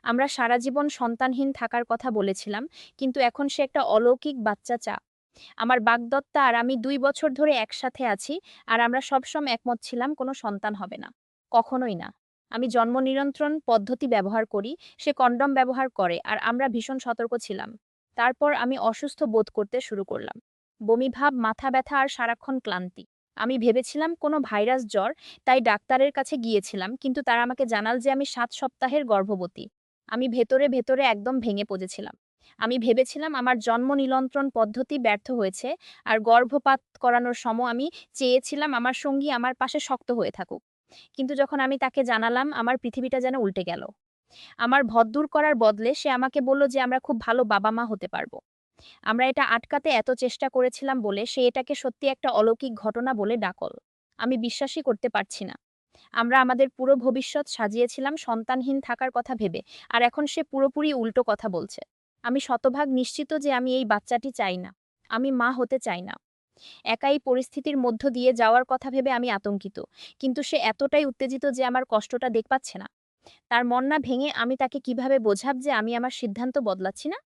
আমরা সারা জীবন সন্তানহীন থাকার কথা বলেছিলাম, কিন্তু এখন সে একটা অলৌকিক বাচ্চা আমার বাগদত্তা আর আমি ২ বছর ধরে একসাথে আছি, আর আমরা সবসময় একমত ছিলাম কোনো সন্তান হবে না। কখনোই না। আমি জন্ম নিয়ন্ত্রণ পদ্ধতি ব্যবহার করি, সে কন্ডম ব্যবহার করে আর আমরা ভীষণ সতর্ক ছিলাম। তারপর আমি অসুস্থ বোধ করতে শুরু করলাম। বমিভাব, মাথা ব্যথা আর সারাক্ষণ ক্লান্তি। আমি ভেবেছিলাম কোনো ভাইরাস জ্বর, তাই ডাক্তারের কাছে গিয়েছিলাম, কিন্তু তারা আমাকে জানাল যে আমি ৭ সপ্তাহের গর্ভবতী। আমি ভেতরে একদম ভেঙে পড়েছিলাম। আমি ভেবেছিলাম আমার জন্ম নিয়ন্ত্রণ পদ্ধতি ব্যর্থ হয়েছে, আর গর্ভপাত করানোর সময় আমি চেয়েছিলাম আমার সঙ্গী আমার পাশে শক্ত হয়ে থাকুক। কিন্তু যখন আমি তাকে জানালাম, আমার পৃথিবীটা যেন উল্টে গেল। আমার ভদ্দূর করার বদলে সে আমাকে বলল যে আমরা খুব ভালো বাবা-মা হতে পারবো। আমরা এটা আটকাতে এত চেষ্টা করেছিলাম বলে সে এটাকে সত্যি একটা অলৌকিক ঘটনা বলে ডাকল। আমি বিশ্বাসই করতে পারছি না। আমরা আমাদের পুরো ভবিষ্যৎ সাজিয়েছিলাম সন্তানহীন থাকার কথা ভেবে, আর এখন সে পুরোপুরি উল্টো কথা বলছে। আমি শতভাগ নিশ্চিত যে আমি এই বাচ্চাটি চাই না। আমি মা হতে চাই না। একা এই পরিস্থিতির মধ্য দিয়ে যাওয়ার কথা ভেবে আমি আতঙ্কিত। কিন্তু সে এতটাই উত্তেজিত যে আমার কষ্টটা পাচ্ছে না। তার মন না ভেঙে আমি তাকে কিভাবে বোঝাব যে আমি আমার সিদ্ধান্ত বদলাচ্ছি না?